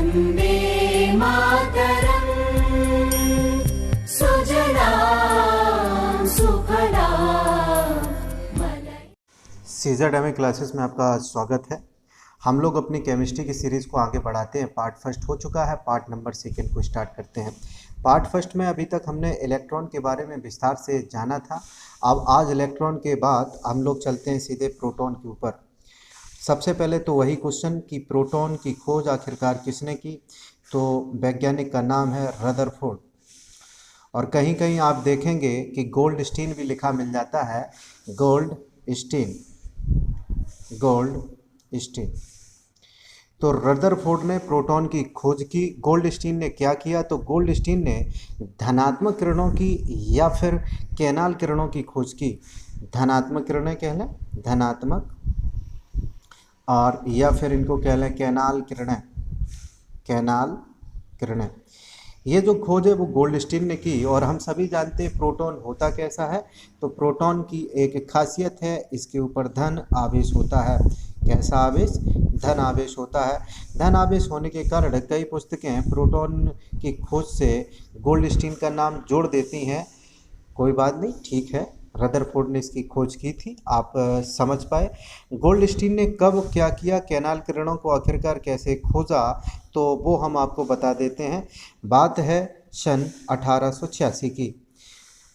वन्दे मातरम् सुजलां सुफलां सीज़ेड क्लासेस में आपका स्वागत है। हम लोग अपनी केमिस्ट्री की सीरीज़ को आगे बढ़ाते हैं। पार्ट फर्स्ट हो चुका है, पार्ट नंबर सेकेंड को स्टार्ट करते हैं। पार्ट फर्स्ट में अभी तक हमने इलेक्ट्रॉन के बारे में विस्तार से जाना था। अब आज इलेक्ट्रॉन के बाद हम लोग चलते हैं सीधे प्रोटॉन के ऊपर। सबसे पहले तो वही क्वेश्चन कि प्रोटॉन की खोज आखिरकार किसने की, तो वैज्ञानिक का नाम है रदरफोर्ड। और कहीं कहीं आप देखेंगे कि गोल्ड स्टीन भी लिखा मिल जाता है, गोल्ड स्टीन। तो रदरफोर्ड ने प्रोटॉन की खोज की। गोल्ड स्टीन ने क्या किया, तो गोल्ड स्टीन ने धनात्मक किरणों की या फिर कैनाल किरणों की खोज की। धनात्मक किरणें कहलें, धनात्मक, और या फिर इनको कह लें कैनाल किरणें। ये जो खोज है वो गोल्ड स्टीन ने की। और हम सभी जानते हैं प्रोटॉन होता कैसा है, तो प्रोटॉन की एक खासियत है, इसके ऊपर धन आवेश होता है। कैसा आवेश? धन आवेश होता है। धन आवेश होने के कारण कई पुस्तकें प्रोटॉन की खोज से गोल्ड स्टीन का नाम जोड़ देती हैं। कोई बात नहीं, ठीक है, रदरफोर्ड ने इसकी खोज की थी, आप समझ पाए। गोल्ड स्टीन ने कब क्या किया, कैनाल किरणों को आखिरकार कैसे खोजा, तो वो हम आपको बता देते हैं। बात है सन 1886 की।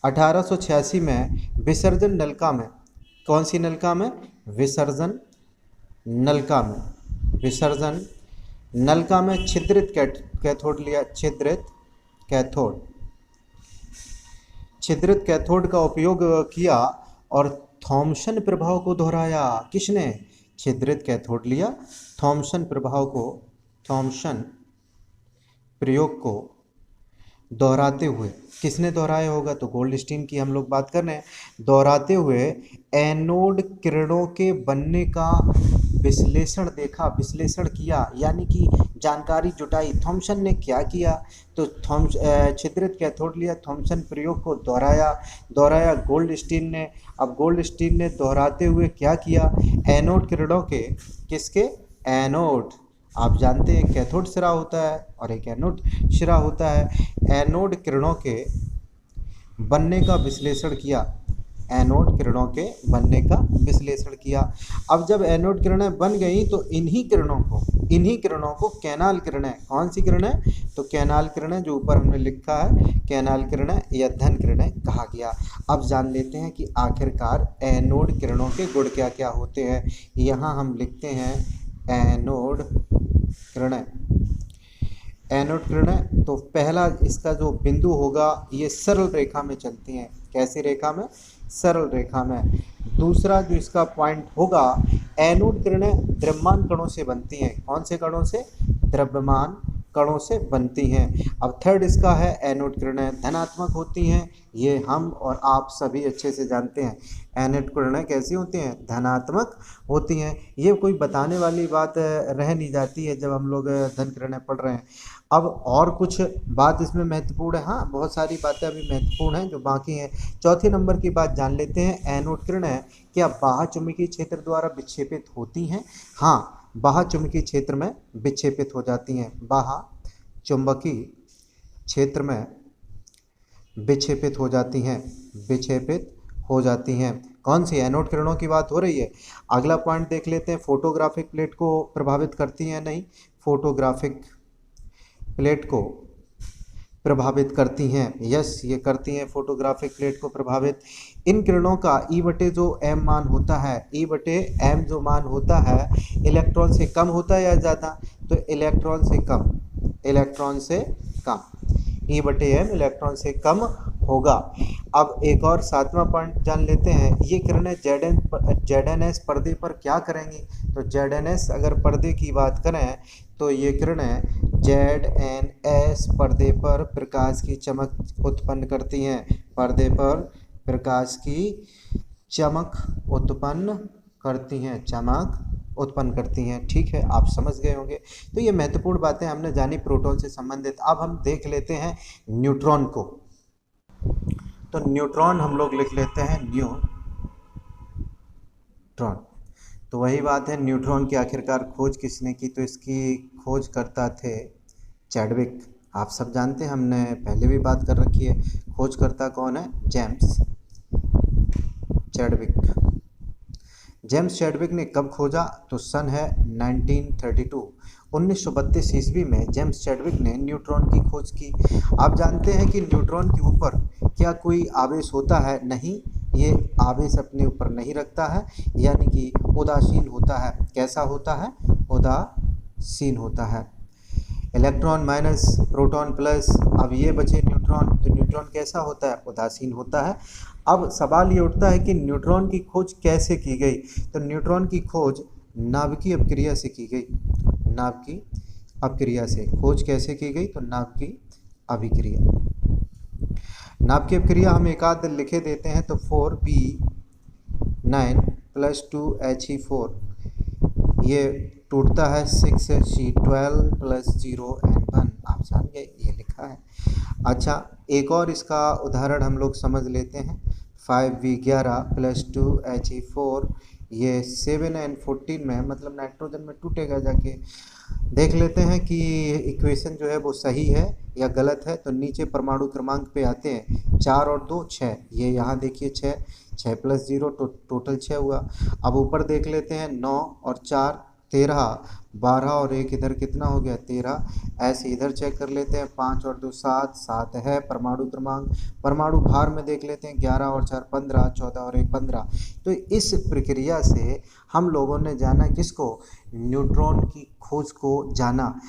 1886 में विसर्जन नलिका में, कौन सी नलिका में? विसर्जन नलिका में छिद्रित कैथोड लिया। छिद्रित कैथोड का उपयोग किया और थॉमसन प्रभाव को दोहराया। किसने? छिद्रित कैथोड लिया, थॉमसन प्रयोग को दोहराते हुए, किसने दोहराया होगा, तो गोल्ड स्टीन की हम लोग बात कर रहे हैं। दोहराते हुए एनोड किरणों के बनने का विश्लेषण किया, यानी कि जानकारी जुटाई। थॉमसन ने क्या किया, तो छिद्रित कैथोड लिया, थॉमसन प्रयोग को दोहराया गोल्ड स्टीन ने। अब गोल्ड स्टीन ने दोहराते हुए क्या किया, एनोड किरणों के, किसके? एनोड, आप जानते हैं कैथोड सिरा होता है और एक एनोड सिरा होता है। एनोड किरणों के बनने का विश्लेषण किया। अब जब एनोड किरणें बन गई तो इन्हीं किरणों को कैनाल किरणें, कौन सी किरणें, तो कैनाल किरणें, जो ऊपर हमने लिखा है कैनाल किरणें या धन किरणें कहा गया। अब जान लेते हैं कि आखिरकार एनोड किरणों के गुण क्या क्या होते हैं। यहाँ हम लिखते हैं एनोड किरणें। तो पहला इसका जो बिंदु होगा, ये सरल रेखा में चलती हैं। कैसी रेखा में? सरल रेखा में। दूसरा जो इसका पॉइंट होगा, एनोड किरणें द्रव्यमान कणों से बनती हैं। कौन से कणों से? द्रव्यमान कणों से बनती हैं। अब थर्ड इसका है, एनोड किरणें धनात्मक होती हैं। ये हम और आप सभी अच्छे से जानते हैं। एनोड किरणें कैसी होती हैं? धनात्मक होती हैं। ये कोई बताने वाली बात रह नहीं जाती है जब हम लोग धन किरणें पढ़ रहे हैं। अब और कुछ बात इसमें महत्वपूर्ण है, हाँ बहुत सारी बातें अभी महत्वपूर्ण हैं जो बाकी हैं। चौथे नंबर की बात जान लेते हैं, एनोड किरणें क्या बाह्य चुंबकीय क्षेत्र द्वारा विक्षेपित होती हैं? हाँ, बाह्य चुंबकीय क्षेत्र में विक्षेपित हो जाती हैं। बाह्य चुंबकीय क्षेत्र में विक्षेपित हो जाती हैं। कौन सी? एनोड किरणों की बात हो रही है। अगला पॉइंट देख लेते हैं, फोटोग्राफिक प्लेट को प्रभावित करती हैं? नहीं, फोटोग्राफिक प्लेट को प्रभावित करती हैं। यस, ये करती हैं फोटोग्राफिक प्लेट को प्रभावित। इन किरणों का E/m जो मान होता है, E/m जो मान होता है, इलेक्ट्रॉन से कम होता है या ज़्यादा, तो इलेक्ट्रॉन से कम, E/m इलेक्ट्रॉन से कम होगा। अब एक और सातवां पॉइंट जान लेते हैं, ये किरणें ZNS पर्दे पर क्या करेंगी, तो ZNS अगर पर्दे की बात करें तो ये किरणें ZNS पर्दे पर प्रकाश की चमक उत्पन्न करती हैं। पर्दे पर प्रकाश की चमक उत्पन्न करती हैं। ठीक है, आप समझ गए होंगे। तो ये महत्वपूर्ण बातें हमने जानी प्रोटॉन से संबंधित। अब हम देख लेते हैं न्यूट्रॉन को। तो न्यूट्रॉन हम लोग लिख लेते हैं न्यूट्रॉन। तो वही बात है, न्यूट्रॉन की आखिरकार खोज किसने की, तो इसकी खोज करता थे चैडविक। आप सब जानते हैं, हमने पहले भी बात कर रखी है। खोजकर्ता कौन है? James Chadwick. जेम्स चैडविक ने कब खोजा? तो सन है 1932। 1932 ईस्वी में जेम्स चैडविक ने न्यूट्रॉन की खोज की। आप जानते हैं कि न्यूट्रॉन के ऊपर क्या कोई आवेश होता है? नहीं, ये आवेश अपने ऊपर नहीं रखता है, यानी कि उदासीन होता है। कैसा होता है? उदासीन होता है। इलेक्ट्रॉन माइनस, प्रोटॉन प्लस, अब ये बचे न्यूट्रॉन, तो न्यूट्रॉन कैसा होता है? उदासीन होता है। अब सवाल ये उठता है कि न्यूट्रॉन की खोज कैसे की गई? तो न्यूट्रॉन की खोज नाभिकीय अपक्रिया से की गई। नाभिकीय अपक्रिया से खोज कैसे की गई? तो नाभिकीय अभिक्रिया। नाभिकीय अपक्रिया हम एक आध लिखे देते हैं, तो 4p9 + 2He4 ये टूटता है 6C12 + 0N1। आप जान गए, ये लिखा है। अच्छा, एक और इसका उदाहरण हम लोग समझ लेते हैं। 5V11 + 2He4 ये 7N14 में, मतलब नाइट्रोजन में टूटेगा जाके। देख लेते हैं कि इक्वेशन जो है वो सही है या गलत है। तो नीचे परमाणु क्रमांक पे आते हैं, 4 और 2 6, ये यहाँ देखिए 6 + 0 टोटल 6 हुआ। अब ऊपर देख लेते हैं, 9 और 4 13, 12 और 1 इधर कितना हो गया? 13। ऐसे इधर चेक कर लेते हैं, 5 और 2 7, 7 है परमाणु क्रमांक। परमाणु भार में देख लेते हैं, 11 और 4 15, 14 और 1 15। तो इस प्रक्रिया से हम लोगों ने जाना किसको? न्यूट्रॉन की खोज को जाना।